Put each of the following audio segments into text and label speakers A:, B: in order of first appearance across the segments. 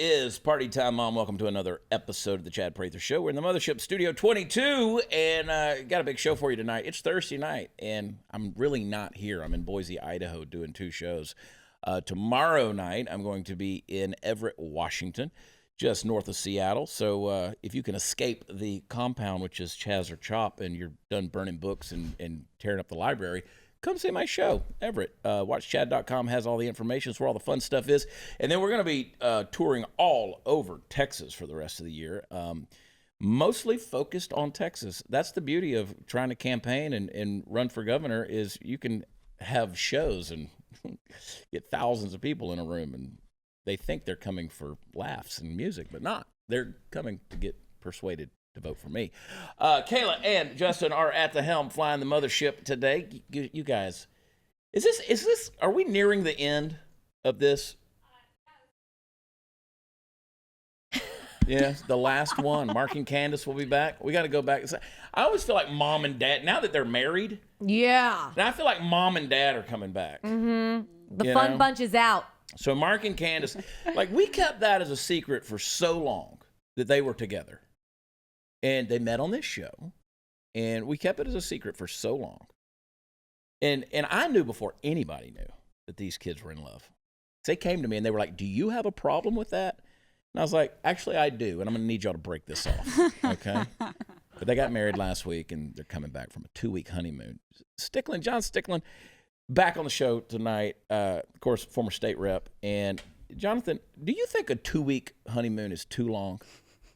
A: is party time, Mom. Welcome to another episode of the Chad Prather Show. We're in the Mothership Studio 22, and got a big show for you tonight. It's Thursday night, and I'm really not here. I'm in Boise, Idaho, doing two shows. Tomorrow night, I'm going to be in Everett, Washington, just north of Seattle. So if you can escape the compound, which is Chaz or Chop, and you're done burning books and tearing up the library, come see my show, Everett. WatchChad.com has all the information. It's where all the fun stuff is. And then we're going to be touring all over Texas for the rest of the year, mostly focused on Texas. That's the beauty of trying to campaign and run for governor is you can have shows and get thousands of people in a room, and they think they're coming for laughs and music, but not. They're coming to get persuaded to vote for me. Kayla and Justin are at the helm flying the mothership today. You guys, is this, are we nearing the end of this? Yeah, the last one. Mark and Candace will be back. We got to go back. I always feel like mom and dad, now that they're married.
B: Yeah.
A: Now I feel like mom and dad are coming back.
B: Mm-hmm. The fun bunch is out.
A: So Mark and Candace, like we kept that as a secret for so long that they were together. And they met on this show, and we kept it as a secret for so long. And I knew before anybody knew that these kids were in love. They came to me, and they were like, do you have a problem with that? And I was like, actually, I do, and I'm going to need y'all to break this off, okay? But they got married last week, and they're coming back from a 2-week honeymoon. John Sticklin, back on the show tonight, of course, former state rep. And Jonathan, do you think a 2-week honeymoon is too long?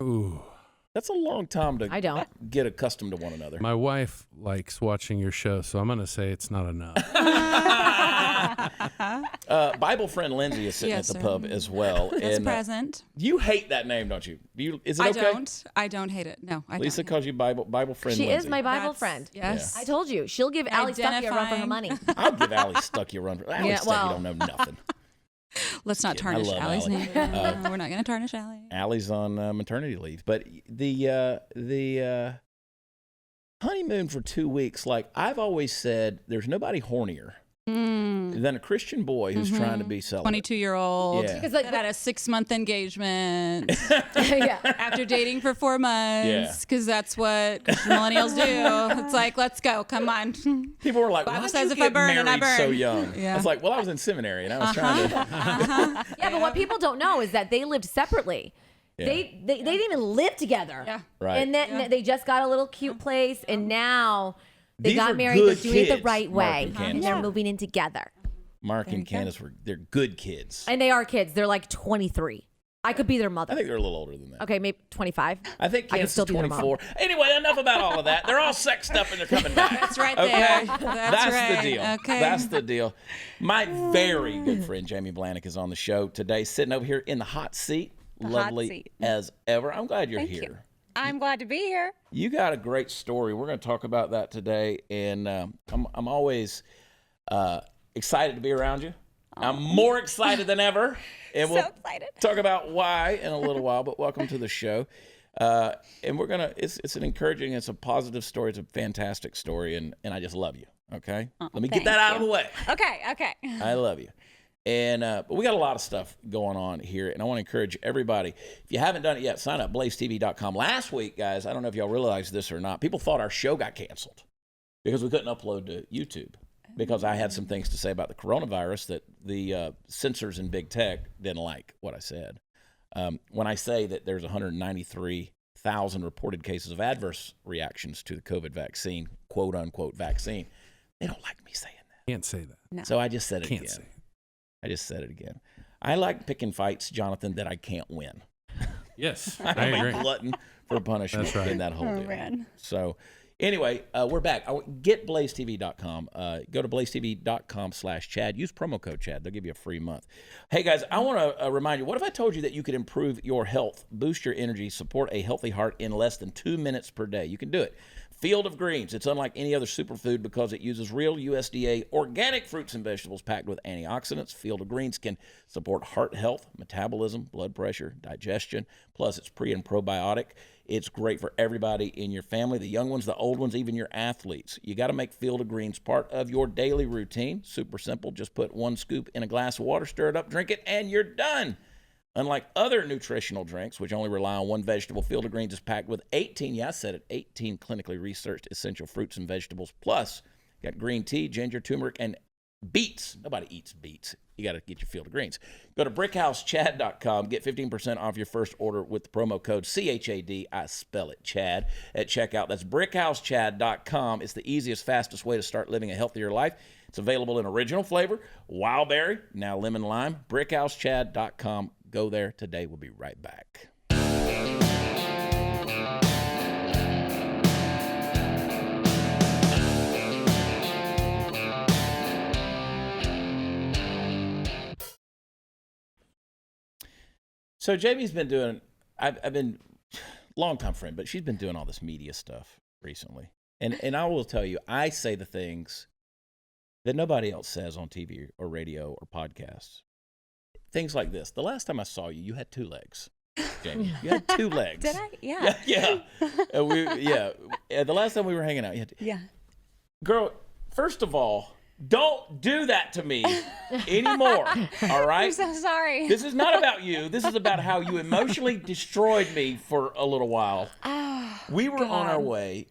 C: Ooh.
A: That's a long time to get accustomed to one another.
C: My wife likes watching your show, so I'm going to say it's not enough.
A: Bible friend Lindsay is sitting at the pub as well.
D: It's present.
A: You hate that name, don't you? Is it okay?
D: I don't hate it. No, I don't.
A: Lisa calls you Bible friend
B: She
A: Lindsay.
B: is my Bible friend.
D: Yes.
B: I told you. She'll give Allie Stuckey a run for her money.
A: I'll give Allie Stuckey a run for Allie Stuckey don't know nothing.
D: Let's not tarnish Allie's name. We're not going to tarnish Allie.
A: Allie's on maternity leave. But the honeymoon for 2 weeks, like I've always said, there's nobody hornier than a Christian boy who's trying to be celibate.
D: 22-year-old.
A: Yeah.
D: Because that had a 6-month engagement.
B: Yeah.
D: After dating for 4 months. Because that's what Christian millennials do. It's like, let's go. Come on.
A: People were like,
D: Bible
A: why
D: says
A: did
D: if
A: you
D: I
A: get
D: burn, then I
A: married
D: burn.
A: so young?
D: Yeah.
A: I was like, well, I was in seminary, and I was trying to...
B: Yeah, but what people don't know is that they lived separately.
A: Yeah.
B: They didn't even live together.
D: Yeah.
A: Right.
B: And then they just got a little cute place, and now they
A: These
B: got
A: are
B: married. They're
A: good
B: doing it the
A: kids,
B: right
A: Mark
B: way.
A: and Candace.
B: And they're moving in together.
A: Mark and Candace they're good kids.
B: And they are kids. They're like 23. I could be their mother.
A: I think they're a little older than that.
B: Okay, maybe 25.
A: I think
B: I could
A: Candace
B: still
A: is
B: be their mom.
A: 24. Anyway, enough about all of that. They're all sexed up and they're coming back.
D: That's right
A: Okay?
D: there.
A: That's
D: right.
A: the deal.
D: Okay.
A: That's the deal. My very good friend Jamie Blanek is on the show today, sitting over here in the hot seat. Lovely
E: hot seat.
A: as ever. I'm glad you're
E: Thank
A: here.
E: you. I'm glad to be here.
A: You got a great story. We're going to talk about that today, and I'm always excited to be around you. I'm more excited than ever, and we'll
E: excited.
A: talk about why in a little while. But welcome to the show, and we're gonna. It's an encouraging, it's a positive story. It's a fantastic story, and I just love you. Okay, let me get that out of the way.
E: Okay.
A: I love you. And but we got a lot of stuff going on here, and I want to encourage everybody. If you haven't done it yet, sign up, blazetv.com. Last week, guys, I don't know if y'all realized this or not, people thought our show got canceled because we couldn't upload to YouTube because I had some things to say about the coronavirus that the censors in big tech didn't like what I said. When I say that there's 193,000 reported cases of adverse reactions to the COVID vaccine, quote unquote vaccine, they don't like me saying that.
C: Can't say that.
E: No.
A: So I just said it
C: Can't
A: again.
C: say it.
A: I just said it again. I like picking fights, Jonathan, that I can't win.
C: Yes, I
A: I'm
C: agree.
A: a glutton for punishment
C: That's right.
A: in that whole
E: Oh,
A: deal.
E: man.
A: So anyway, we're back. Get blazetv.com. Go to blazetv.com/Chad. Use promo code Chad. They'll give you a free month. Hey, guys, I want to remind you, what if I told you that you could improve your health, boost your energy, support a healthy heart in less than 2 minutes per day? You can do it. Field of Greens. It's unlike any other superfood because it uses real USDA organic fruits and vegetables packed with antioxidants. Field of Greens can support heart health, metabolism, blood pressure, digestion. Plus, it's pre and probiotic. It's great for everybody in your family, the young ones, the old ones, even your athletes. You got to make Field of Greens part of your daily routine. Super simple. Just put 1 scoop in a glass of water, stir it up, drink it, and you're done. Unlike other nutritional drinks, which only rely on one vegetable, Field of Greens is packed with 18, yeah, I said it, 18 clinically researched essential fruits and vegetables. Plus, you got green tea, ginger, turmeric, and beets. Nobody eats beets. You got to get your Field of Greens. Go to brickhousechad.com. Get 15% off your first order with the promo code CHAD. I spell it Chad at checkout. That's brickhousechad.com. It's the easiest, fastest way to start living a healthier life. It's available in original flavor, wild berry, now lemon lime. brickhousechad.com. Go there today. We'll be right back. So Jamie's been doing, I've been, long-time friend, but she's been doing all this media stuff recently. And I will tell you, I say the things that nobody else says on TV or radio or podcasts. Things like this. The last time I saw you, you had 2 legs, Jamie. You had 2 legs.
E: Did I? Yeah.
A: Yeah. And the last time we were hanging out, you had
E: Yeah.
A: Girl, first of all, don't do that to me anymore, all right?
E: I'm so sorry.
A: This is not about you. This is about how you emotionally destroyed me for a little while.
E: Oh,
A: We were on our
E: God.
A: way,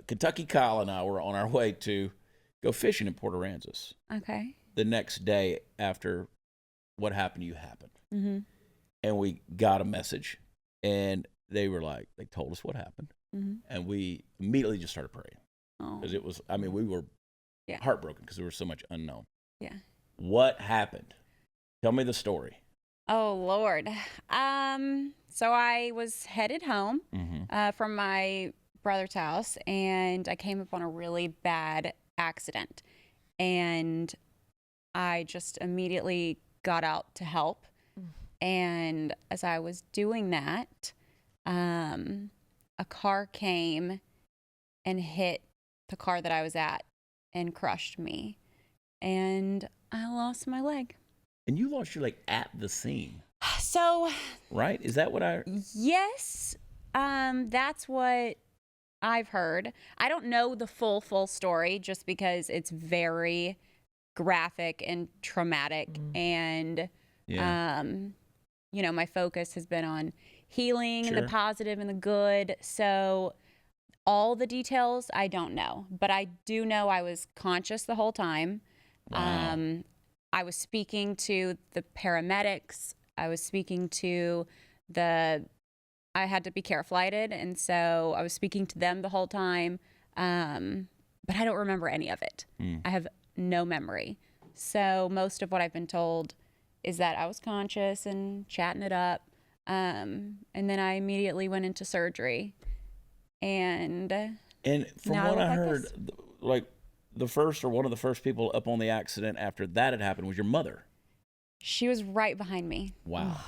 A: Kentucky Kyle and I were on our way to go fishing in Port Aransas
E: Okay.
A: the next day after what happened to you happened.
E: Mm-hmm.
A: And we got a message, and they were like, they told us what happened.
E: Mm-hmm.
A: And we immediately just started praying.
E: Oh.
A: Because it was, I mean, we were
E: Yeah.
A: heartbroken because there was so much unknown.
E: Yeah.
A: What happened? Tell me the story.
E: Oh, Lord. So I was headed home
A: Mm-hmm.
E: from my brother's house, and I came upon a really bad accident. And I just immediately got out to help. And as I was doing that, a car came and hit the car that I was at and crushed me. And I lost my leg.
A: And you lost your leg at the scene,
E: So,
A: right? Is that what I...
E: yes, that's what I've heard. I don't know the full story just because it's very graphic and traumatic. And,
A: Yeah.
E: you know, my focus has been on healing and
A: Sure.
E: the positive and the good. So all the details, I don't know. But I do know I was conscious the whole time.
A: Wow.
E: I was speaking to the paramedics. I was speaking to I had to be care flighted. And so I was speaking to them the whole time. But I don't remember any of it. I have no memory. So most of what I've been told is that I was conscious and chatting it up. And then I immediately went into surgery. And
A: And from
E: Now I
A: what
E: look
A: I
E: like
A: heard,
E: this.
A: like the first or one of the first people up on the accident after that had happened was your mother.
E: she was right behind me.
A: Wow.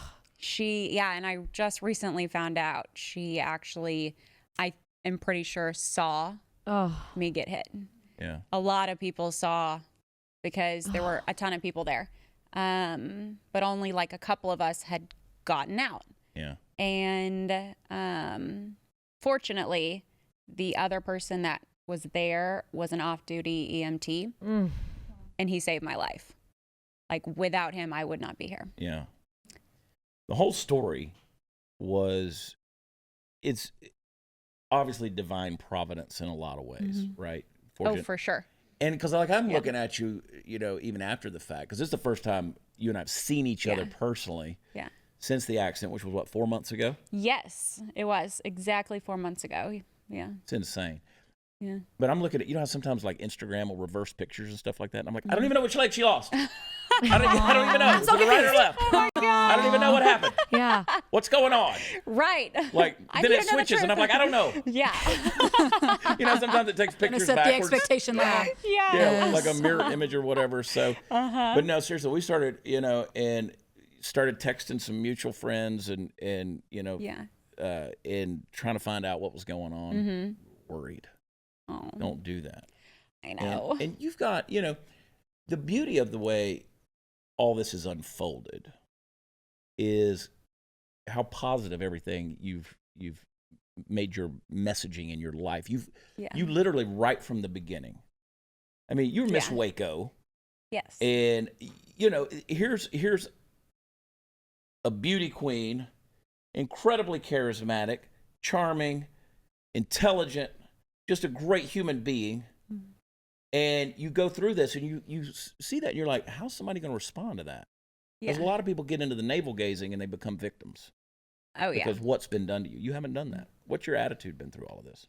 E: And I just recently found out she actually, I am pretty sure, saw
B: Oh,
E: me get hit.
A: Yeah.
E: A lot of people saw because there were a ton of people there. But only like a couple of us had gotten out.
A: Yeah.
E: And fortunately, the other person that was there was an off-duty EMT, and he saved my life. Like, without him, I would not be here.
A: Yeah. The whole story was, it's obviously divine providence in a lot of ways, right?
E: Oh, for sure.
A: And because like I'm looking at you, you know, even after the fact, because this is the first time you and I've seen each other personally
E: Yeah.
A: since the accident, which was what, 4 months ago?
E: Yes, it was exactly 4 months ago. Yeah.
A: It's insane.
E: Yeah.
A: But I'm looking at, you know how sometimes like Instagram will reverse pictures and stuff like that? And I'm like, I don't even know which leg she lost. I don't even know. Was it right or left?
E: Oh my God.
A: I don't even know what happened.
B: yeah.
A: What's going on?
E: Right.
A: Like,
E: I
A: then
E: need
A: it
E: to know the
A: switches and I'm
E: truth.
A: like, I don't know.
E: Yeah.
A: You know, sometimes it takes pictures
D: Set the
A: backwards.
D: expectation level.
A: Yeah, like a mirror image or whatever. So, but no, seriously, we started, you know, and started texting some mutual friends and you know,
E: Yeah.
A: and trying to find out what was going on. Worried.
E: Oh,
A: Don't do that.
E: I know.
A: And you've got, you know, the beauty of the way all this is unfolded is how positive everything you've made your messaging in your life. You literally right from the beginning. I mean, you're Miss
E: Yeah.
A: Waco.
E: Yes.
A: And you know, here's a beauty queen, incredibly charismatic, charming, intelligent, just a great human being. And you go through this and you see that and you're like, how's somebody going to respond to that? Because a lot of people get into the navel gazing and they become victims.
E: Oh, yeah.
A: Because what's been done to you. You haven't done that. What's your attitude been through all of this?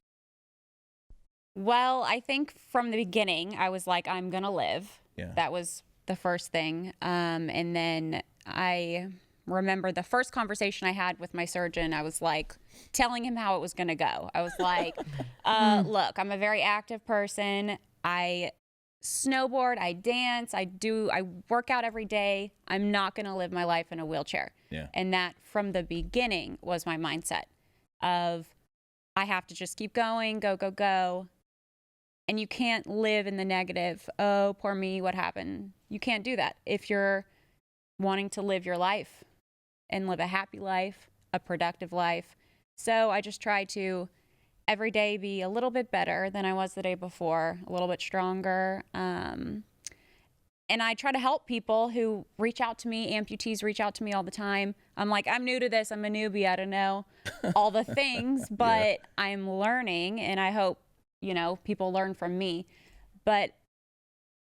E: Well, I think from the beginning, I was like, I'm going to live.
A: Yeah.
E: That was the first thing. And then I remember the first conversation I had with my surgeon, I was like telling him how it was going to go. I was like, look, I'm a very active person. I snowboard, I dance, I work out every day. I'm not going to live my life in a wheelchair.
A: Yeah.
E: And that from the beginning was my mindset of I have to just keep going, go, go, go. And you can't live in the negative. Oh, poor me, what happened? You can't do that. If you're wanting to live your life and live a happy life, a productive life. So I just try to every day be a little bit better than I was the day before, a little bit stronger. And I try to help people who reach out to me. Amputees reach out to me all the time. I'm like, I'm new to this. I'm a newbie. I don't know all the things, but I'm learning, and I hope, people learn from me. But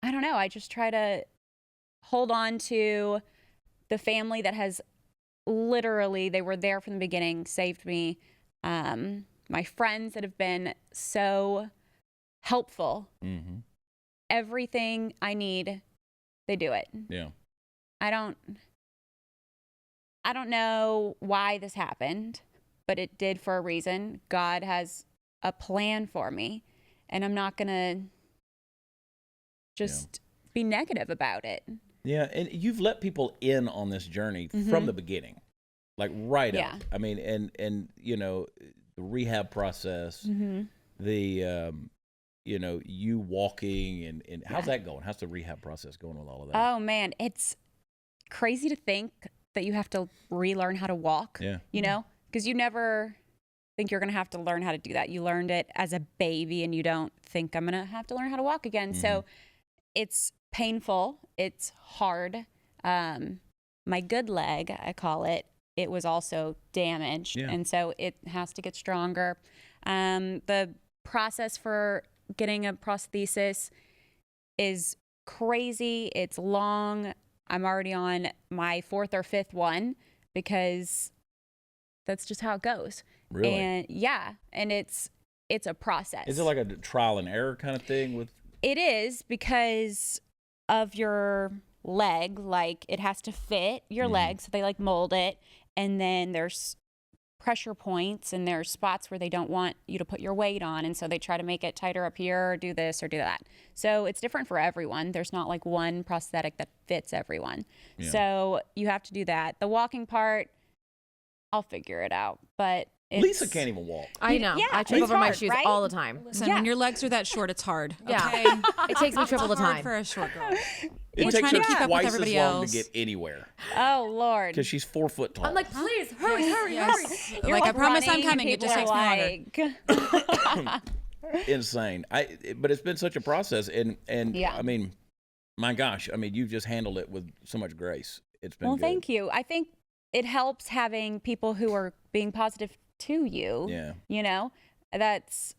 E: I don't know. I just try to hold on to the family that has literally, they were there from the beginning, saved me. My friends that have been so helpful. Mm-hmm. Everything I need, they do it.
A: Yeah.
E: I don't know why this happened, but it did for a reason. God has a plan for me, and I'm not going to just be negative about it.
A: Yeah, and you've let people in on this journey from the beginning, like right up. I mean, and the rehab process, the you walking, and how's that going? How's the rehab process going with all of that?
E: Oh man, it's crazy to think that you have to relearn how to walk.
A: Yeah.
E: Because you never think you're going to have to learn how to do that. You learned it as a baby, and you don't think I'm going to have to learn how to walk again. So it's painful. It's hard. My good leg, I call it, it was also damaged.
A: Yeah.
E: And so it has to get stronger. The process for getting a prosthesis is crazy. It's long. I'm already on my 4th or 5th one because that's just how it goes.
A: Really?
E: And and it's a process.
A: Is it like a trial and error kind of thing with?
E: It is, because of your leg, like it has to fit your leg, so they like mold it, and then there's pressure points and there's spots where they don't want you to put your weight on, and so they try to make it tighter up here or do this or do that. So it's different for everyone. There's not like one prosthetic that fits everyone.
A: Yeah.
E: So you have to do that. The walking part, I'll figure it out, but
A: Lisa can't even walk.
B: I know.
E: Yeah,
B: I trip
E: it's
B: over my
E: hard,
B: shoes
E: right?
B: all the time.
D: Listen,
E: Yeah.
D: when your legs are that short, it's hard.
B: Yeah.
D: Okay?
B: It takes me triple the
D: It's hard
B: time.
D: for a short girl.
A: It
D: We're
A: takes
D: trying to
A: her
D: keep up with
A: twice
D: everybody
A: as long
D: else.
A: to get anywhere
E: Oh Lord.
A: because she's 4 foot tall.
B: I'm like, please, hurry, hurry,
D: Yes.
B: hurry.
D: Like, I promise I'm
E: running,
D: coming. It just
E: people
D: takes me
E: are
D: longer.
A: Insane. But it's been such a process, and
E: Yeah.
A: I mean, my gosh, I mean, you've just handled it with so much grace. It's been
E: Well,
A: good.
E: thank you. I think it helps having people who are being positive to you.
A: Yeah.
E: That's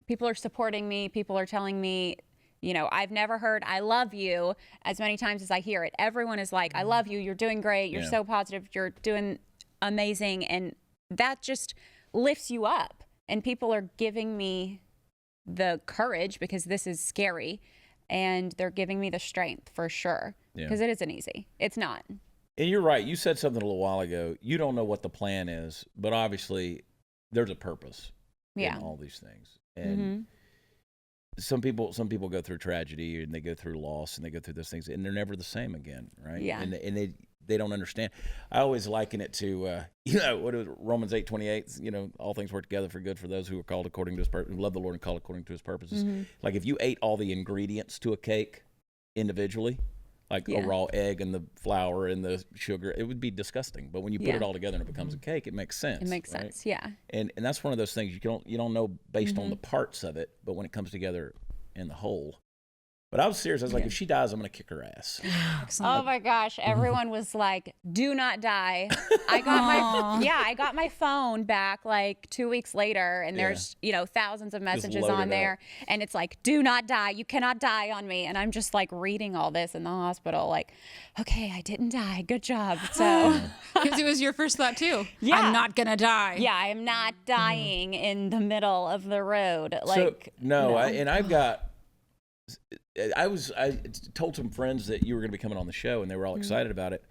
E: people are supporting me. People are telling me, I've never heard "I love you" as many times as I hear it. Everyone is like, "I love you. You're doing great. You're
A: Yeah.
E: so positive. You're doing amazing," and that just lifts you up. And people are giving me the courage, because this is scary, and they're giving me the strength for sure,
A: Yeah.
E: because it isn't easy. It's not.
A: And you're right. You said something a little while ago. You don't know what the plan is, but obviously there's a purpose
E: Yeah.
A: in all these things. And some people go through tragedy, and they go through loss, and they go through those things, and they're never the same again, right?
E: Yeah.
A: And they don't understand. I always liken it to what is it, Romans 8:28. All things work together for good for those who are called according to His purpose, who love the Lord and called according to His purposes. Like if you ate all the ingredients to a cake individually, like a raw egg and the flour and the sugar, it would be disgusting. But when you put
E: Yeah.
A: it all together and it becomes a cake, it makes sense.
E: It makes
A: right?
E: sense. Yeah.
A: And that's one of those things you don't know based on the parts of it, but when it comes together in the whole, But I was serious. I was like, if she dies, I'm going to kick her ass.
E: Oh my gosh, everyone was like, "Do not die." I got my phone back like 2 weeks later, and there's thousands of messages on there, and it's like, "Do not die. You cannot die on me." And I'm just like reading all this in the hospital, like, "Okay, I didn't die. Good job." So
D: Because it was your first thought too.
E: Yeah.
D: I'm not gonna die.
E: yeah, I am not dying in the middle of the road. Like,
A: I told some friends that you were going to be coming on the show, and they were all excited about it.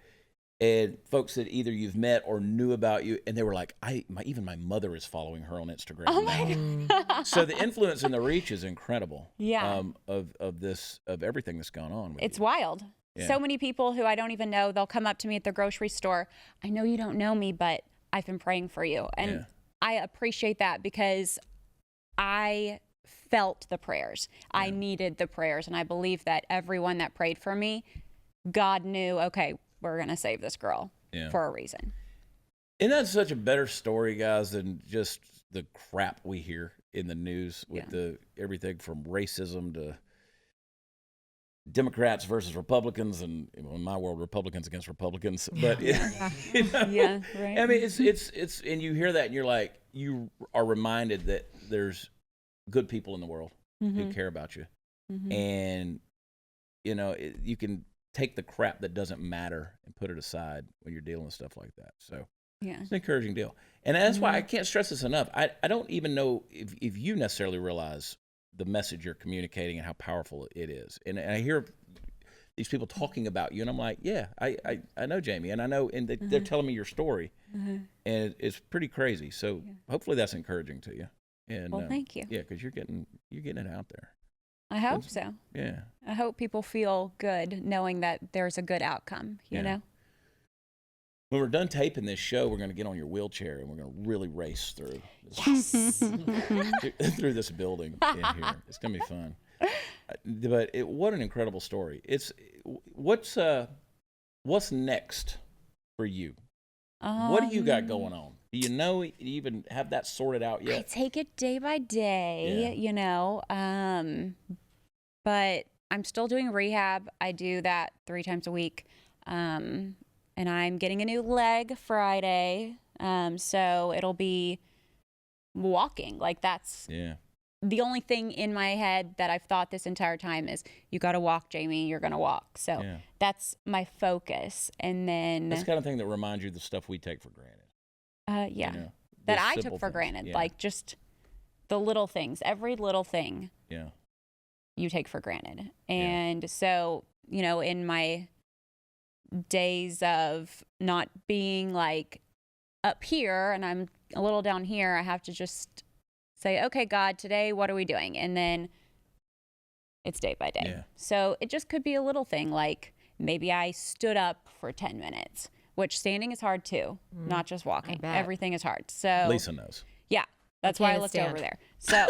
A: And folks that either you've met or knew about you, and they were like, even my mother is following her on Instagram.
E: Oh my
A: God! So the influence and the reach is incredible.
E: Yeah.
A: Of everything that's gone on.
E: It's wild.
A: Yeah.
E: So many people who I don't even know, they'll come up to me at the grocery store. I know you don't know me, but I've been praying for you, and I appreciate that because I felt the prayers. Yeah. I needed the prayers, and I believe that everyone that prayed for me, God knew, okay, we're going to save this girl for a reason.
A: Isn't that such a better story, guys, than just the crap we hear in the news with everything from racism to Democrats versus Republicans, and in my world, Republicans against Republicans. But right. I mean, it's, and you hear that, and you're like, you are reminded that there's good people in the world who care about you, and you can take the crap that doesn't matter and put it aside when you're dealing with stuff like that. So it's an encouraging deal, and that's why I can't stress this enough. I don't even know if you necessarily realize the message you're communicating and how powerful it is. And I hear these people talking about you, and I'm like, yeah, I know Jamie, and I know, and they're telling me your story, and it's pretty crazy. So hopefully that's encouraging to you. And
E: well, thank you.
A: Yeah, because you're getting it out there.
E: I hope so.
A: Yeah.
E: I hope people feel good knowing that there's a good outcome. You know.
A: When we're done taping this show, we're going to get on your wheelchair and we're going to really race through through this building in here. It's going to be fun. But what an incredible story. What's next for you? What do you got going on? Do you even have that sorted out yet?
E: I take it day by day, but I'm still doing rehab. I do that 3 times a week. And I'm getting a new leg Friday. So it'll be walking. Like that's the only thing in my head that I've thought this entire time is you got to walk, Jamie, you're going to walk. So that's my focus. And then
A: that's the kind of thing that reminds you of the stuff we take for granted.
E: That I took for granted. Like just the little things, every little thing you take for granted. And so, in my days of not being like up here and I'm a little down here, I have to just say, okay, God, today, what are we doing? And then it's day by day. So it just could be a little thing. Like maybe I stood up for 10 minutes, which standing is hard too, not just walking. Everything is hard. So
A: Lisa knows.
E: Yeah. That's why I looked over there. So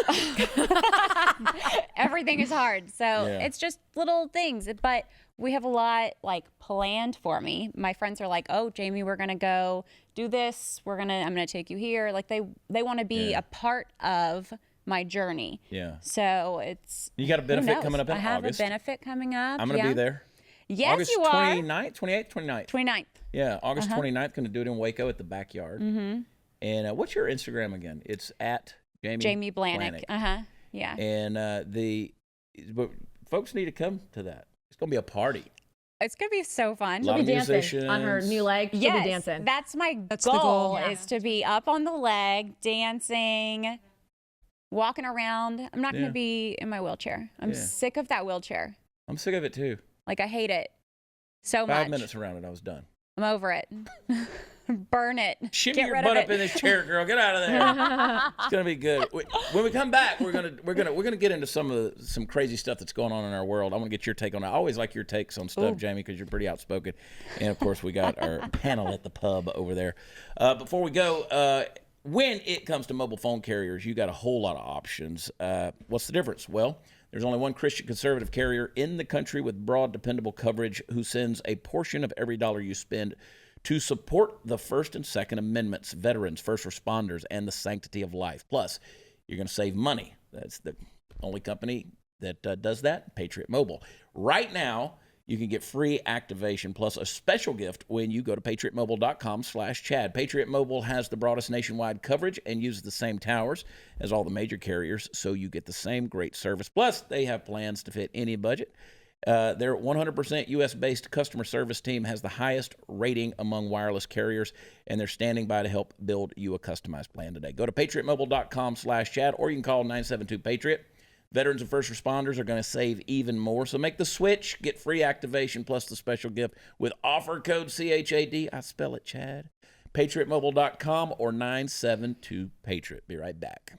E: everything is hard. So it's just little things, but we have a lot like planned for me. My friends are like, "Oh, Jamie, we're going to go do this. I'm going to take you here." Like they want to be a part of my journey. Yeah. So
A: you got a benefit coming up in August.
E: I have a benefit coming up.
A: I'm going to be there.
E: Yes,
A: August
E: you are.
A: 29th, 28th, 29th.
E: 29th.
A: Yeah, August 29th, going to do it in Waco at the backyard. And what's your Instagram again? It's at Jamie
E: Blanek. Yeah.
A: And but folks need to come to that. It's going to be a party.
E: It's going to be so fun.
B: She'll be dancing on her new leg. She'll be dancing.
E: That's my goal is to be up on the leg, dancing, walking around. I'm not going to be in my wheelchair. I'm sick of that wheelchair.
A: I'm sick of it too.
E: Like I hate it so much.
A: 5 minutes around it, I was done.
E: I'm over it. Burn it.
A: Shimmy your butt up in this chair, girl. Get out of there. It's gonna be good. When we come back, we're gonna get into some crazy stuff that's going on in our world. I want to get your take on it. I always like your takes on stuff, Jamie, because you're pretty outspoken. And of course, we got our panel at the pub over there. Before we go, when it comes to mobile phone carriers, you got a whole lot of options. What's the difference? Well, there's only one Christian conservative carrier in the country with broad, dependable coverage who sends a portion of every dollar you spend to support the First and Second Amendments, veterans, first responders, and the sanctity of life. Plus, you're going to save money. That's the only company that does that? Patriot Mobile. Right now, you can get free activation plus a special gift when you go to patriotmobile.com/Chad. Patriot Mobile has the broadest nationwide coverage and uses the same towers as all the major carriers, so you get the same great service. Plus, they have plans to fit any budget. Their 100% U.S.-based customer service team has the highest rating among wireless carriers, and they're standing by to help build you a customized plan today. Go to patriotmobile.com/Chad, or you can call 972-PATRIOT. Veterans and first responders are going to save even more. So make the switch. Get free activation plus the special gift with offer code CHAD. I spell it, Chad. PatriotMobile.com or 972-PATRIOT. Be right back.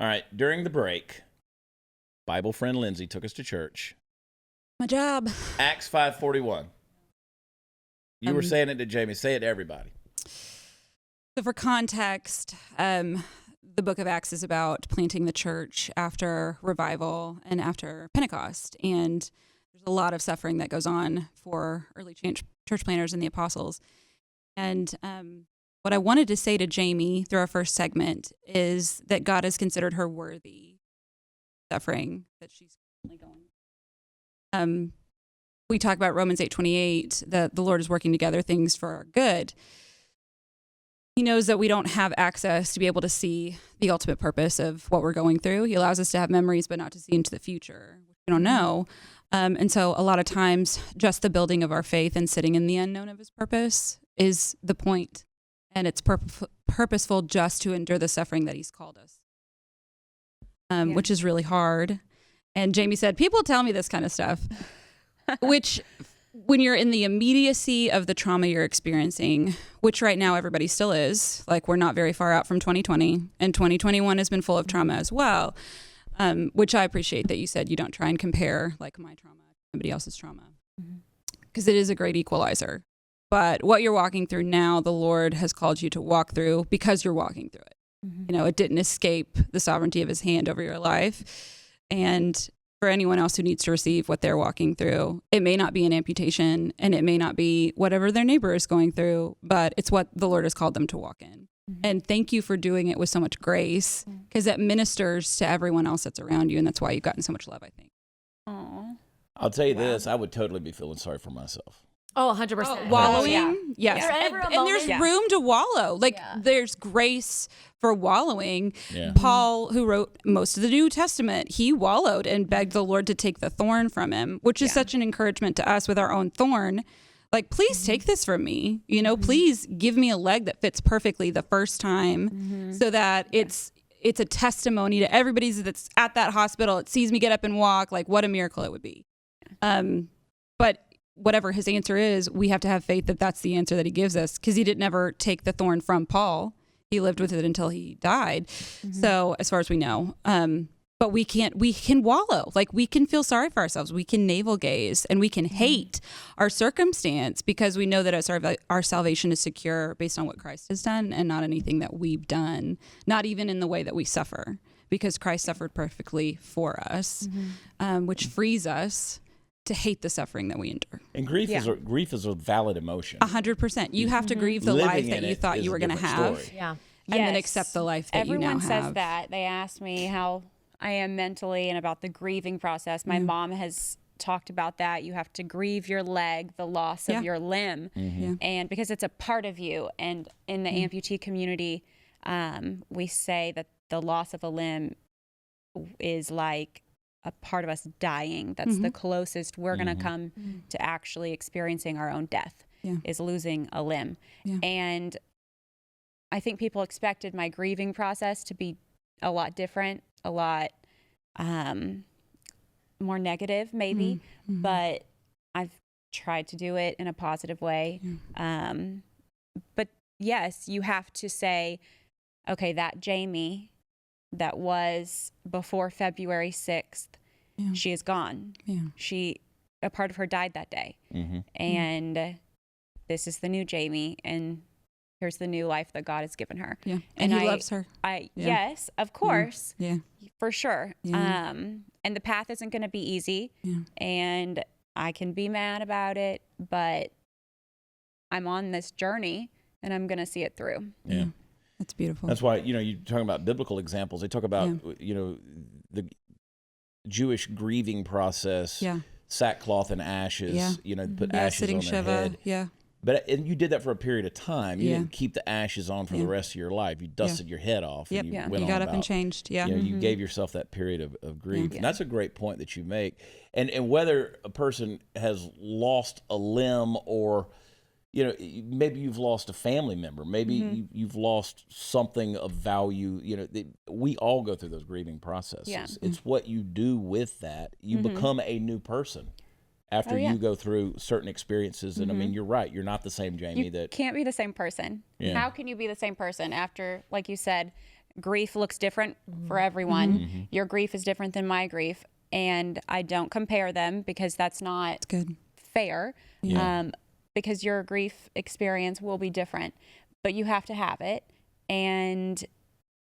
A: All right, during the break, Bible friend Lindsay took us to church.
D: My job.
A: Acts 5:41. You were saying it to Jamie. Say it to everybody.
D: So for context, the book of Acts is about planting the church after revival and after Pentecost. And there's a lot of suffering that goes on for early church planters and the apostles. And what I wanted to say to Jamie through our first segment is that God has considered her worthy suffering that she's currently going. We talk about Romans 8:28, that the Lord is working together things for our good. He knows that we don't have access to be able to see the ultimate purpose of what we're going through. He allows us to have memories, but not to see into the future, which we don't know. And so a lot of times, just the building of our faith and sitting in the unknown of his purpose is the point. And it's purposeful just to endure the suffering that he's called us, which is really hard. And Jamie said, people tell me this kind of stuff, which when you're in the immediacy of the trauma you're experiencing, which right now everybody still is, like we're not very far out from 2020, and 2021 has been full of trauma as well, which I appreciate that you said you don't try and compare like my trauma to somebody else's trauma, because it is a great equalizer. But what you're walking through now, the Lord has called you to walk through because you're walking through it. You know, it didn't escape the sovereignty of his hand over your life. And for anyone else who needs to receive what they're walking through, it may not be an amputation and it may not be whatever their neighbor is going through, but it's what the Lord has called them to walk in. And thank you for doing it with so much grace, because it ministers to everyone else that's around you. And that's why you've gotten so much love, I think.
E: Aww.
A: I'll tell you this, I would totally be feeling sorry for myself.
B: Oh, 100%.
D: Wallowing?
B: Yeah.
D: Yes. And there's room to wallow. Like there's grace for wallowing. Yeah. Paul, who wrote most of the New Testament, he wallowed and begged the Lord to take the thorn from him, which is such an encouragement to us with our own thorn. Like, please take this from me. You know, please give me a leg that fits perfectly the first time so that it's a testimony to everybody that's at that hospital. It sees me get up and walk. Like, what a miracle it would be. But whatever his answer is, we have to have faith that that's the answer that he gives us, because he didn't ever take the thorn from Paul. He lived with it until he died. So as far as we know, but we can wallow. Like, we can feel sorry for ourselves. We can navel gaze and we can hate our circumstance, because we know that our salvation is secure based on what Christ has done and not anything that we've done, not even in the way that we suffer, because Christ suffered perfectly for us, which frees us to hate the suffering that we endure.
A: And grief is a valid emotion.
D: 100%. You have to grieve the life that you thought you were going to have.
A: Story.
B: Yeah.
D: And then accept the life that you now have.
E: Everyone says that. They ask me how I am mentally and about the grieving process. My mom has talked about that. You have to grieve your leg, the loss of your limb, and because it's a part of you. And in the amputee community, we say that the loss of a limb is like a part of us dying. That's the closest we're going to come to actually experiencing our own death, is losing a limb. And I think people expected my grieving process to be a lot different, a lot more negative maybe, but I've tried to do it in a positive way. But yes, you have to say, okay, that Jamie that was before February 6th, she is gone. A part of her died that day. And this is the new Jamie, and here's the new life that God has given her.
D: Yeah. And he loves her.
E: Yes, of course.
D: Yeah.
E: For sure.
D: Yeah.
E: And the path isn't going to be easy.
D: Yeah.
E: And I can be mad about it, but I'm on this journey and I'm going to see it through.
A: Yeah.
D: That's beautiful.
A: That's why, you're talking about biblical examples. They talk about, the Jewish grieving process, sackcloth and ashes, put ashes
D: sitting
A: on their
D: Shiva.
A: head.
D: Yeah.
A: And you did that for a period of time. You didn't keep the ashes on for the rest of your life. You dusted your head off.
D: Yep.
A: And you
D: You
A: went
D: got
A: on
D: up and changed. Yeah.
A: You gave yourself that period of grief. And that's a great point that you make. And whether a person has lost a limb or, maybe you've lost a family member, maybe you've lost something of value, we all go through those grieving processes.
E: Yeah.
A: It's what you do with that. You become a new person after you go through certain experiences. And I mean, you're right. You're not the same Jamie.
E: You can't be the same person.
A: Yeah.
E: How can you be the same person after, like you said, grief looks different for everyone. Your grief is different than my grief. And I don't compare them because that's not fair.
A: Yeah.
E: Because your grief experience will be different, but you have to have it. And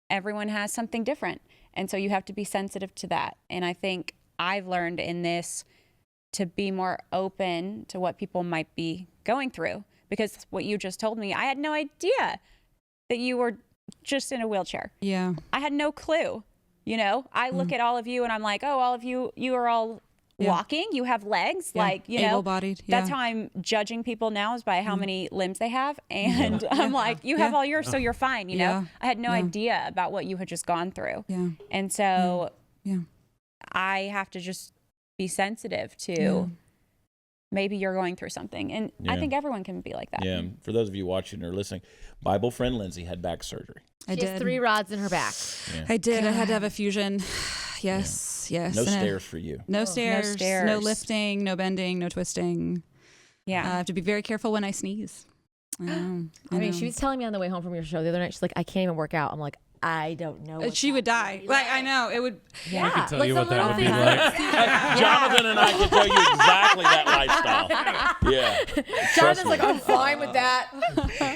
E: everyone has something different. And so you have to be sensitive to that. And I think I've learned in this to be more open to what people might be going through, because what you just told me, I had no idea that you were just in a wheelchair.
D: Yeah.
E: I had no clue. I look at all of you and I'm like, oh, all of you are all walking, you have legs,
D: able-bodied.
E: That's how I'm judging people now, is by how many limbs they have. And I'm like, you have all yours, so you're fine. I had no idea about what you had just gone through.
D: Yeah.
E: And so I have to just be sensitive to maybe you're going through something. And I think everyone can be like that.
A: Yeah. For those of you watching or listening, Bible friend Lindsay had back surgery.
B: She has 3 rods in her back.
A: Yeah.
D: I did. I had to have a fusion. Yes.
A: No stairs for you.
D: No stairs. No lifting. No bending. No twisting.
E: Yeah.
D: I have to be very careful when I sneeze. I know.
B: She was telling me on the way home from your show the other night, she's like, I can't even work out. I'm like, I don't know.
D: She would die. Like, I know. It would.
B: Yeah.
C: I can tell you what that would be like.
A: Jonathan and I can tell you exactly that lifestyle. Yeah.
B: Jonathan's like, I'm fine with that.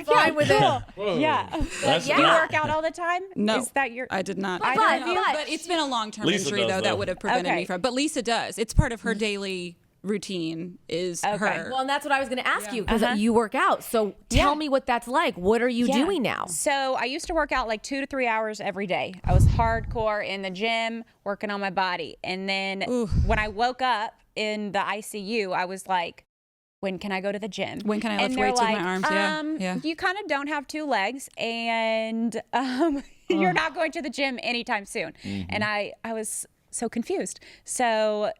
B: Fine with it.
A: Whoa.
E: Yeah.
A: That's
E: You
A: not-
E: work out all the time?
D: No.
E: Is that your...
D: I did not.
B: But-
D: But it's been a long-term
A: Lisa
D: injury,
A: does,
D: though,
A: though.
D: that would have prevented
E: Okay.
D: me from. But Lisa does. It's part of her daily routine is her.
B: Well, and that's what I was going to ask you, because you work out. So tell me what that's like. What are you doing now?
E: So I used to work out like 2 to 3 hours every day. I was hardcore in the gym, working on my body. And then when I woke up in the ICU, I was like, when can I go to the gym?
D: When can I lift
E: And they're
D: weights with
E: like,
D: my arms? Yeah.
E: You kind of don't have 2 legs, and you're not going to the gym anytime soon. And I was so confused. So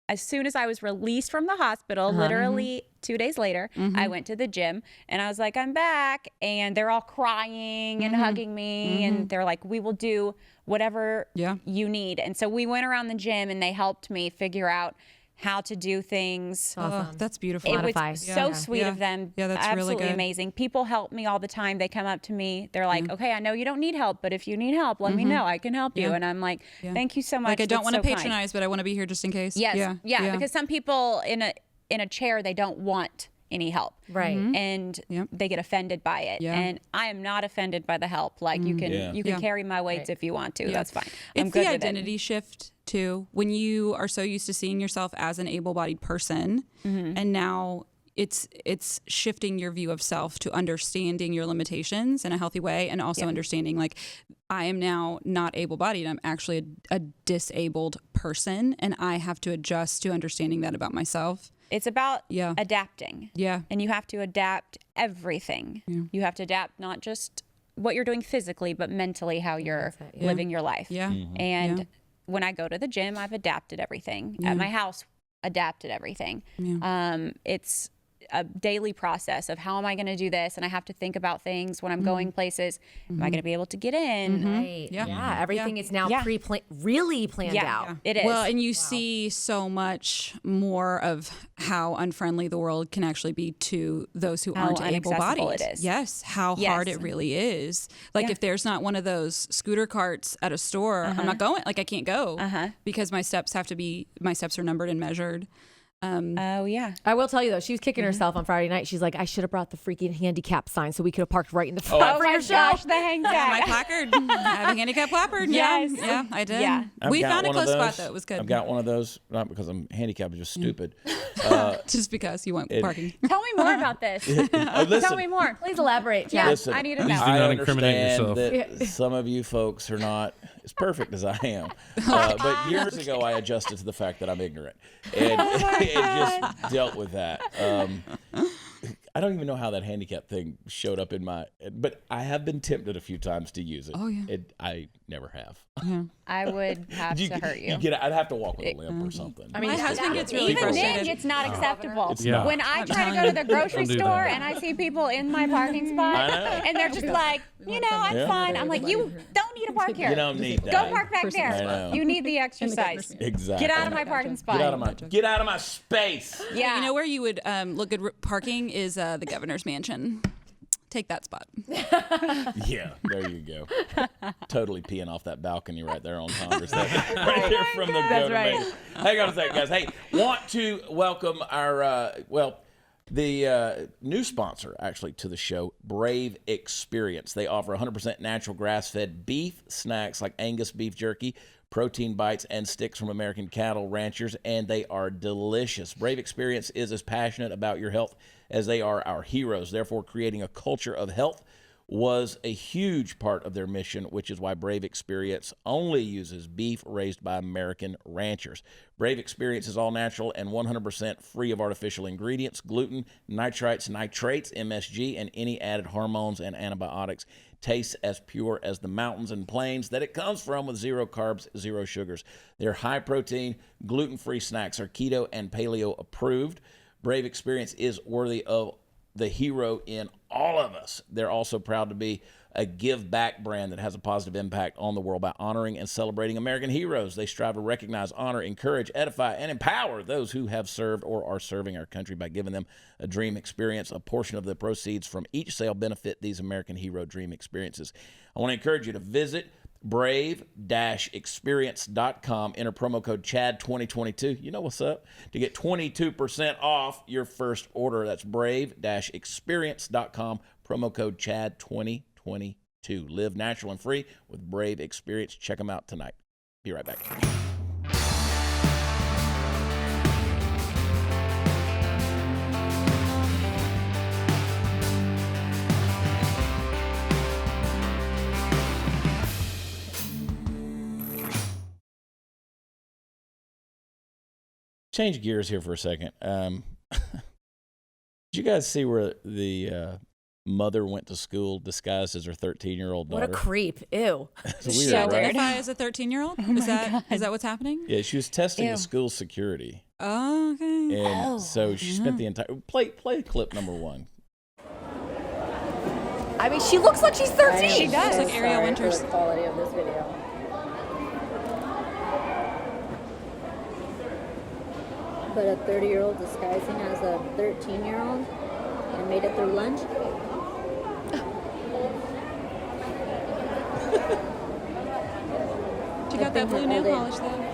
E: as soon as I was released from the hospital, literally 2 days later, I went to the gym and I was like, I'm back. And they're all crying and hugging me. And they're like, we will do whatever you need. And so we went around the gym and they helped me figure out how to do things.
B: Awesome.
D: That's beautiful.
E: It was
B: Modify.
E: so sweet of them.
D: Yeah, that's
E: absolutely
D: really good.
E: amazing. People help me all the time. They come up to me. They're like, okay, I know you don't need help, but if you need help, let me know. I can help you. And I'm like, thank you so much.
D: Like, I don't
E: That's
D: want to
E: so kind.
D: patronize, but I want to be here just in case.
E: Yes. Yeah. Because some people in a chair, they don't want any help.
B: Right.
E: And they get offended by it.
D: Yeah.
E: And I am not offended by the help. Like you can carry my weights if you want to. That's fine. I'm
D: It's
E: good
D: the
E: with it.
D: identity shift too. When you are so used to seeing yourself as an able-bodied person, and now it's shifting your view of self to understanding your limitations in a healthy way, and also understanding like I am now not able-bodied. I'm actually a disabled person, and I have to adjust to understanding that about myself.
E: It's about adapting.
D: Yeah.
E: And you have to adapt everything. You have to adapt not just what you're doing physically, but mentally how you're living your life.
D: Yeah.
E: And when I go to the gym, I've adapted everything. At my house, adapted everything. It's a daily process of how am I going to do this? And I have to think about things when I'm going places. Am I going to be able to get in?
B: Right. Yeah. Everything is now really planned out.
E: It is.
D: Well, and you see so much more of how unfriendly the world can actually be to those who aren't
E: inaccessible
D: able-bodied.
E: it is.
D: Yes, how hard it really is. Like if there's not one of those scooter carts at a store, I'm not going. Like I can't go because my steps are numbered and measured.
E: Oh yeah.
B: I will tell you though, she was kicking herself on Friday night. She's like, I should have brought the freaking handicap sign so we could have parked right in the front
E: Oh
B: for
E: my
B: your show.
E: gosh, the hang tag.
D: My placard. I have a handicap placard.
E: Yes.
D: Yeah, I did.
E: Yeah.
D: We
A: I've got
D: found a
A: one of
D: close spot
A: those.
D: though. It was good.
A: I've got one of those, not because I'm handicapped, just stupid.
D: Just because you want parking.
E: Tell me more about this.
A: Listen,
E: Tell me more.
B: Please elaborate, Chad.
E: Yeah,
A: Listen,
E: I need to
C: Please
E: know.
C: do
A: I
C: not incriminate
A: understand
C: yourself.
A: that some of you folks are not as perfect as I am. But years ago, I adjusted to the fact that I'm ignorant and, and just dealt with that. I don't even know how that handicap thing showed up in my, but I have been tempted a few times to use it.
D: Oh, yeah.
A: I never have.
E: I would have to hurt you.
A: I'd have to walk with a limp or something.
B: I mean,
D: My husband gets really
E: Even
D: frustrated.
E: then, it's not acceptable.
C: Yeah.
E: When I try to go to the grocery
C: Don't do
E: store
C: that.
E: and I see people in my parking spot,
A: I know.
E: and they're just like, I'm
A: Yeah.
E: fine. I'm like, you don't need to park here.
A: You don't need that.
E: Go park back
A: I
E: there.
A: know.
E: You need the exercise.
A: Exactly.
E: Get out of my parking spot.
A: Get out of my space.
E: Yeah.
D: You know where you would look good parking is the governor's mansion. Take that spot.
A: Yeah, there you go. Totally peeing off that balcony right there on Congress. Right there from the
B: That's
A: go-to
B: right.
A: meeting. Hang on a second, guys. Hey, want to welcome our, the new sponsor, actually, to the show, Brave Experience. They offer 100% natural grass-fed beef snacks like Angus beef jerky, protein bites, and sticks from American cattle ranchers, and they are delicious. Brave Experience is as passionate about your health as they are our heroes. Therefore, creating a culture of health was a huge part of their mission, which is why Brave Experience only uses beef raised by American ranchers. Brave Experience is all natural and 100% free of artificial ingredients, gluten, nitrites, nitrates, MSG, and any added hormones and antibiotics. Tastes as pure as the mountains and plains that it comes from, with zero carbs, zero sugars. Their high protein, gluten-free snacks are keto and paleo approved. Brave Experience is worthy of the hero in all of us. They're also proud to be a give back brand that has a positive impact on the world by honoring and celebrating American heroes. They strive to recognize, honor, encourage, edify, and empower those who have served or are serving our country by giving them a dream experience. A portion of the proceeds from each sale benefit these American hero dream experiences. I want to encourage you to visit brave-experience.com. Enter promo code CHAD2022. You know what's up. To get 22% off your first order. That's brave-experience.com. Promo code CHAD2022. Live natural and free with Brave Experience. Check them out tonight. Be right back. Change gears here for a second. Did you guys see where the mother went to school disguised as her 13-year-old daughter?
B: What a creep. Ew.
A: It's
D: Does
A: weird,
D: she
A: right?
D: identify as a 13-year-old? Is that what's happening?
A: Yeah, she was testing the school security.
D: Oh, okay.
A: And so she spent the entire... Play clip number one.
B: I mean, she looks like she's 13.
D: She does. Like Ariel Winters.
F: For the quality of this video. But a 30-year-old disguising as a 13-year-old and made it through lunch.
D: She got that blue nail polish though.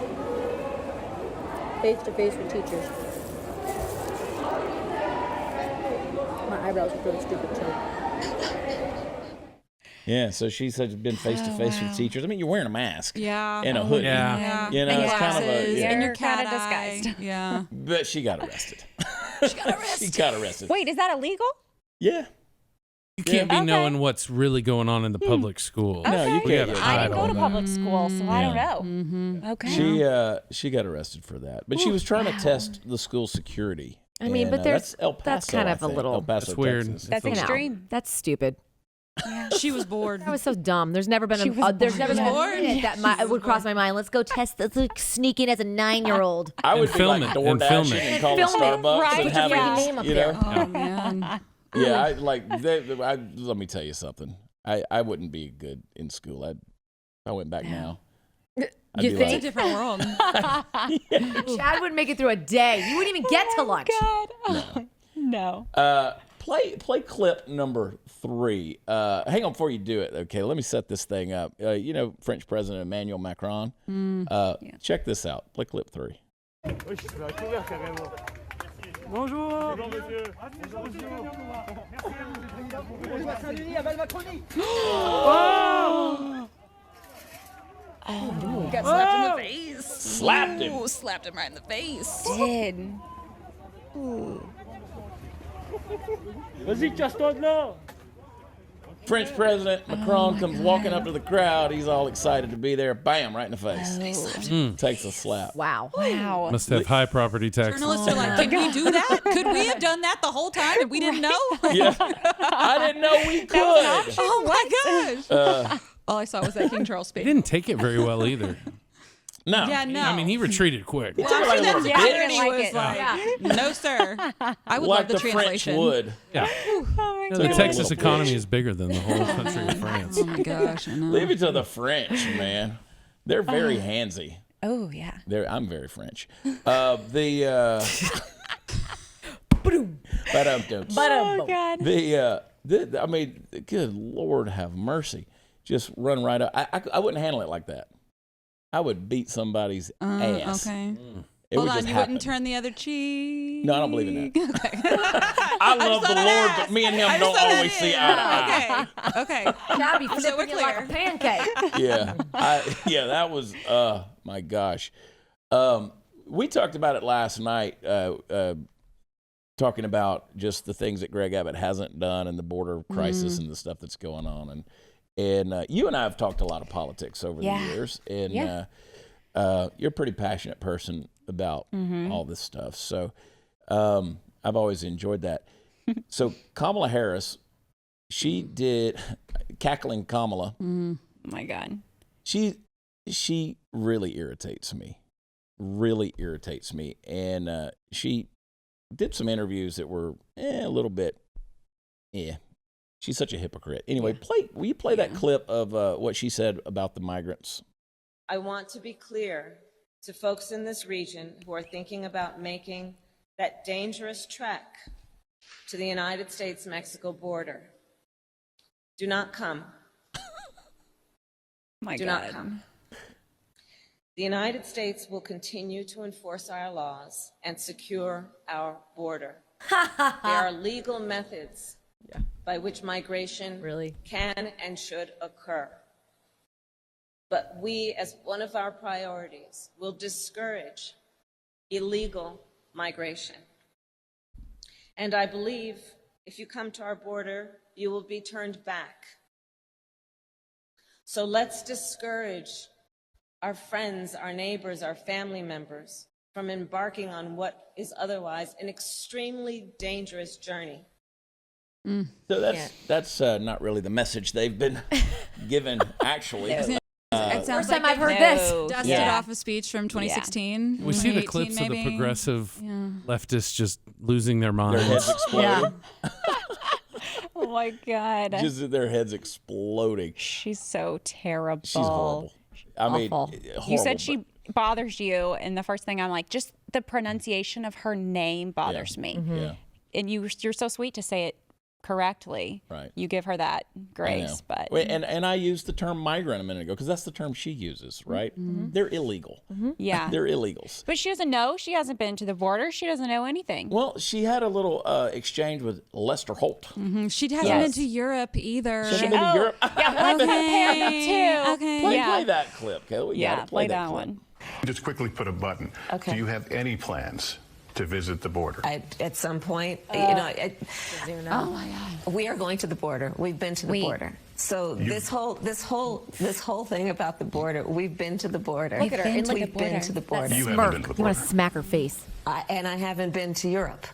F: Face to face with teachers. My eyebrows are feeling stupid too.
A: Yeah, so she's been face-to-face with teachers. I mean, you're wearing a mask.
D: Yeah.
A: And a hoodie.
C: Yeah.
A: You know,
D: And
A: it's kind of a...
D: glasses,
A: Yeah.
D: and your
E: You're
D: cat
E: kinda
D: eye.
E: disguised.
D: Yeah.
A: But she got arrested. She got arrested.
E: Wait, is that illegal?
A: Yeah.
C: You can't be
E: Okay.
C: knowing what's really going on in the public school.
A: No, you
C: We
A: can't.
C: gotta
E: I
C: hide
E: didn't go
C: all
E: to
C: that.
E: public school, so I don't know. Okay.
A: She got arrested for that. But she was trying to test the school security.
B: I mean,
A: And,
B: but there's-
A: that's El Paso,
B: that's kind
A: I
B: of a
A: think.
B: little-
A: El Paso,
C: That's weird.
A: Texas.
E: That's
B: You know,
E: extreme.
B: That's stupid.
D: She was bored.
B: That was so dumb. There's never been
E: She was
B: there's never been a
D: bored.
B: minute that would cross my mind. Let's go test this. Like sneaking as a 9-year-old.
A: I would
C: And
A: be
C: film
A: like
C: it, and
A: DoorDashing
C: film it.
A: and calling
B: Film it,
A: Starbucks
E: right,
A: and having,
E: yeah.
B: Name up
A: you
B: there.
A: know,
D: Oh man.
A: yeah, let me tell you something. I wouldn't be good in school. If I went back now. I'd
B: You
A: be
B: think?
D: It's a different world.
B: Chad wouldn't make it through a day. You wouldn't even get to lunch.
E: No.
A: Play clip number 3. Hang on before you do it. Okay, let me set this thing up. You know French President Emmanuel Macron? Check this out. Play clip 3.
G: Bonjour.
E: He got slapped in the face.
A: Slapped him.
D: Ooh, slapped him right in the face.
E: Did.
G: Vas-y, casse-toi de là.
A: French President Macron comes walking up to the crowd. He's all excited to be there. Bam, right in the face. Takes a slap.
B: Wow.
E: Wow.
C: Must have high property taxes.
D: Journalists are like, "Can we do that? Could we have done that the whole time and we didn't know?"
A: Yeah. I didn't know we could.
D: Oh my gosh! All I saw was that King Charles
C: He
D: speech.
C: didn't take it very well either.
A: No.
D: Yeah, no.
C: I mean, he retreated quick.
A: He took it like a little
E: Yeah, I
A: bitch.
E: didn't
D: He
E: like
D: was
E: it.
D: like, "No, sir." I would
A: Like
D: love the
A: the French
D: translation.
A: would.
C: Yeah.
E: Oh my
C: The
A: God.
C: Texas economy is bigger than the whole country of France.
D: Oh my gosh! I know.
A: Leave it to the French, man. They're very handsy.
E: Oh yeah.
A: I'm very French. But
E: Oh God.
A: I mean, good Lord, have mercy. Just run right up. I wouldn't handle it like that. I would beat somebody's ass.
D: Okay.
A: It
D: Hold
A: would
D: on,
A: just
D: you
A: happen.
D: wouldn't turn the other cheek.
A: No, I don't believe in that.
D: Okay.
A: I love the Lord, but me and him
D: I just
A: don't
D: thought
A: always see eye to eye.
D: Okay.
B: That'd be
D: So we're
B: flipping you like a
D: clear.
B: pancake.
A: Yeah, that was my gosh. We talked about it last night, talking about just the things that Greg Abbott hasn't done and the border crisis and the stuff that's going on, and you and I have talked a lot of politics over the years, and you're a pretty passionate person about all this stuff, so I've always enjoyed that. So Kamala Harris, she did cackling Kamala.
E: Oh my God.
A: She really irritates me. Really irritates me. And she did some interviews that were a little bit, she's such a hypocrite. Anyway, will you play that clip of what she said about the migrants?
H: I want to be clear to folks in this region who are thinking about making that dangerous trek to the United States-Mexico border. Do not come.
E: My
H: Do
E: God.
H: not come. The United States will continue to enforce our laws and secure our border. There are legal methods by which migration can and should occur. But we, as one of our priorities, will discourage illegal migration. And I believe if you come to our border, you will be turned back. So let's discourage our friends, our neighbors, our family members from embarking on what is otherwise an extremely dangerous journey.
A: So that's not really the message they've been given, actually.
D: It sounds
B: First
D: like
B: time I've
D: they
B: heard this.
D: dusted off a speech from 2016.
C: We see the
D: 2018
C: clips of the
D: maybe.
C: progressive leftists just losing their minds.
A: Their heads exploding.
E: Oh my God.
A: Just their heads exploding.
E: She's so terrible.
A: She's horrible. I mean,
B: Awful.
A: horrible.
E: You said she bothers you, and the first thing I'm like, just the pronunciation of her name bothers me.
A: Yeah.
E: And you're so sweet to say it correctly.
A: Right.
E: You give her that
A: I know.
E: grace, but
A: Wait, and I used the term migrant a minute ago because that's the term she uses, right? They're illegal.
E: yeah.
A: They're illegals.
E: But she doesn't know. She hasn't been to the border. She doesn't know anything.
A: Well, she had a little exchange with Lester Holt.
D: She hasn't been to Europe either.
A: She hasn't been to Europe.
E: Yeah, let's compare them too.
D: Okay.
A: Play that clip, okay? We
E: Yeah,
A: gotta play
E: that
A: clip.
E: one.
I: Just quickly put a button.
H: Okay.
I: Do you have any plans to visit the border?
H: At some point, we are going to the border. We've been to the border. So this whole thing about the border, we've been to the border.
B: Look at her. And look
H: We've
B: at
H: been to the border.
I: You haven't
B: Smirk.
I: been to the
B: You want
I: border.
B: to smack her face.
H: And I haven't been to Europe.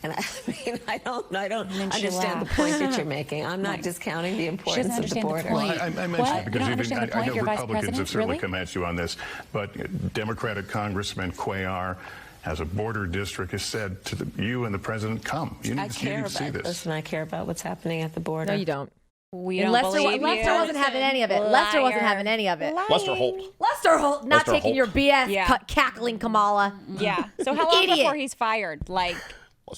H: And I mean, I don't
E: then she
H: understand the
E: laughed.
H: point that you're making. I'm not discounting the importance of the
E: understand the
H: border.
E: point.
I: Well, I mentioned
E: What?
I: it
E: You
I: because
E: don't understand the
I: I
E: point?
I: know
E: You're vice
I: Republicans have
E: president?
I: certainly
E: Really?
I: come at you on this, but Democratic Congressman Cuellar, as a border district, has said to you and the president, come. You
H: I
I: need
H: care
I: to see
H: about
I: this.
H: listen. I care about what's happening at the border.
B: No, you don't.
E: We
B: And
E: don't
B: Lester,
E: believe
B: Lester
E: you.
B: wasn't having any of it. Lester wasn't
E: Liar.
B: having any of it.
A: Lester Holt.
B: Lester Holt not
A: Lester
B: taking
A: Holt.
B: your BS
E: Yeah.
B: cackling Kamala.
E: Yeah. So how long
B: Idiot.
E: before he's fired? Like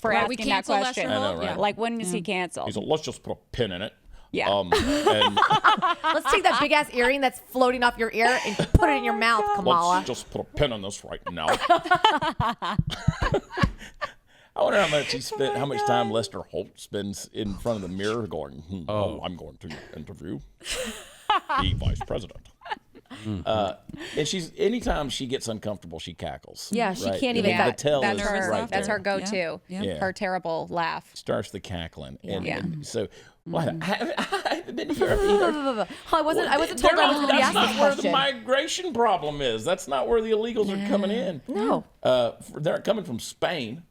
E: for
A: Holt.
D: We
E: asking that
D: cancel
E: question.
D: Lester
A: I know,
D: Holt?
A: right?
D: Yeah.
E: Like when is he canceled?
A: He said, let's just put a pin in it.
E: Yeah.
A: And
B: Let's take that big ass earring that's floating off your ear and put it in your mouth, Kamala.
A: let's just put a pin on this right now. I wonder how much how much time Lester Holt spends in front of the mirror going, I'm going to interview the vice president. And anytime she gets uncomfortable, she cackles.
B: Yeah, she
A: right?
B: can't even.
A: The tell
E: that's
A: is
E: her.
A: right
E: That's
A: there.
E: her go-to.
A: Yeah.
E: Her terrible laugh.
A: Starts the cackling.
B: Yeah.
A: And so, what? I haven't been here either.
B: I wasn't told I was going to be
A: That's
B: asked
A: not
B: this
A: where
B: question.
A: the migration problem is. That's not where the illegals are coming in.
B: No.
A: They're coming from Spain.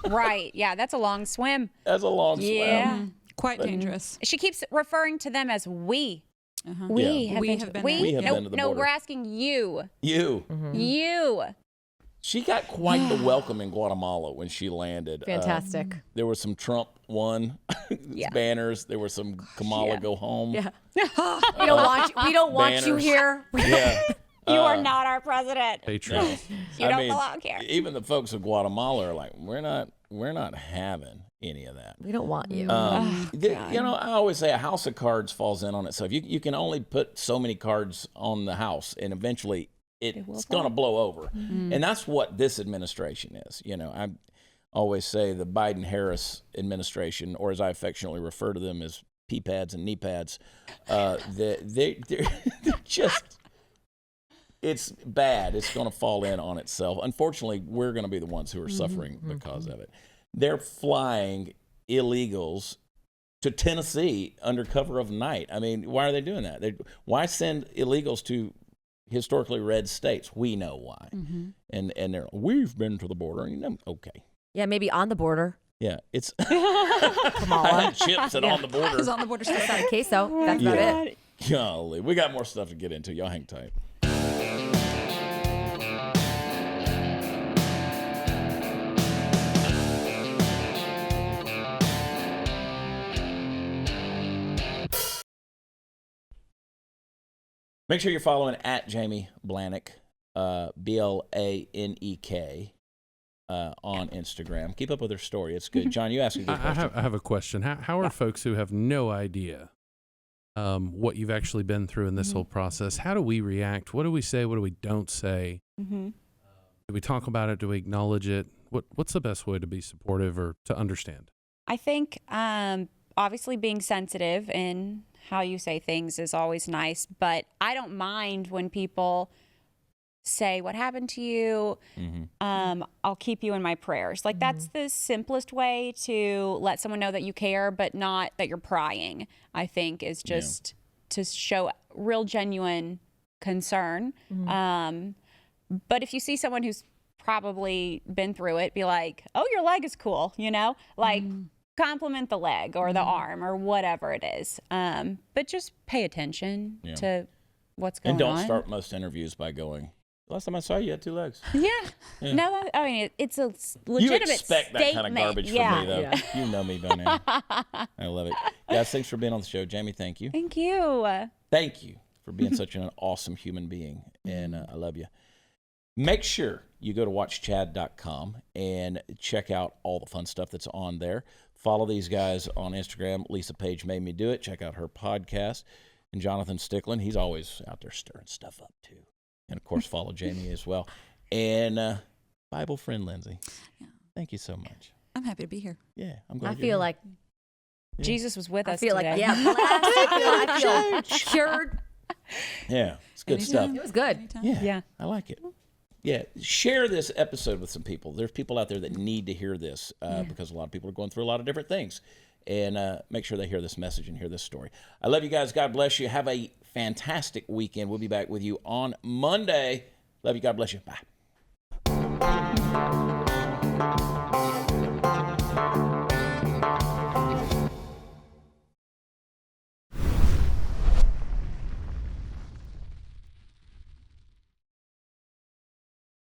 E: Right. Yeah, that's a long swim.
A: That's a long swim.
E: Yeah.
D: Quite dangerous.
E: She keeps referring to them as we.
D: We
A: Yeah.
D: have been there.
A: We have been to the
E: No,
A: border.
E: we're asking you.
A: You.
E: You.
A: She got quite the welcome in Guatemala when she landed.
B: Fantastic.
A: There was some Trump won banners. There was some Kamala go home.
B: Yeah. We don't want you
A: Banners.
B: here.
A: Yeah.
E: You are not our president.
C: Patriots.
E: You don't belong here.
A: Even the folks of Guatemala are like, we're not having any of that.
B: We don't want you.
A: I always say a house of cards falls in on itself. You can only put so many cards on the house, and eventually it's going to blow over. And that's what this administration is. I always say the Biden-Harris administration, or as I affectionately refer to them as pee pads and knee pads, they're just, it's bad. It's going to fall in on itself. Unfortunately, we're going to be the ones who are suffering because of it. They're flying illegals to Tennessee under cover of night. I mean, why are they doing that? Why send illegals to historically red states? We know why. And we've been to the border. And okay.
B: Yeah, maybe on the border.
A: Yeah, it's
B: Kamala.
A: I had chips and on the border.
D: It's on the border still.
B: That's not a queso. That's about it.
A: Golly, we got more stuff to get into. Y'all hang tight. Make sure you're following at Jamie Blanek, Blanek, on Instagram. Keep up with her story. It's good. John, you asked a good question.
C: I have a question. How are folks who have no idea what you've actually been through in this whole process, how do we react? What do we say? What do we don't say? Do we talk about it? Do we acknowledge it? What's the best way to be supportive or to understand?
E: I think obviously being sensitive in how you say things is always nice, but I don't mind when people say, what happened to you? I'll keep you in my prayers. Like that's the simplest way to let someone know that you care, but not that you're prying, I think is just to show real genuine concern. But if you see someone who's probably been through it, be like, oh, your leg is cool, like compliment the leg or the arm or whatever it is. But just pay attention to what's going on.
A: And don't start most interviews by going, last time I saw you had two legs.
E: Yeah. No, I mean, it's a legitimate
A: You expect that kind of garbage from me, though.
B: Yeah.
A: You know me by now. I love it. Guys, thanks for being on the show. Jamie, thank you.
E: Thank you.
A: Thank you for being such an awesome human being, and I love you. Make sure you go to watchchad.com and check out all the fun stuff that's on there. Follow these guys on Instagram. Lisa Page made me do it. Check out her podcast. And Jonathan Stickland, he's always out there stirring stuff up, too. And, of course, follow Jamie as well. And Bible friend Lindsay, thank you so much.
D: I'm happy to be here.
A: Yeah, I'm glad
B: I feel like
E: Jesus was with us
B: I feel
E: today.
B: like I feel cured.
A: Yeah, it's good stuff.
B: It was good.
D: Anytime.
A: Yeah, I like it. Yeah, share this episode with some people. There's people out there that need to hear this because a lot of people are going through a lot of different things. And make sure they hear this message and hear this story. I love you guys. God bless you. Have a fantastic weekend. We'll be back with you on Monday. Love you. God bless you. Bye.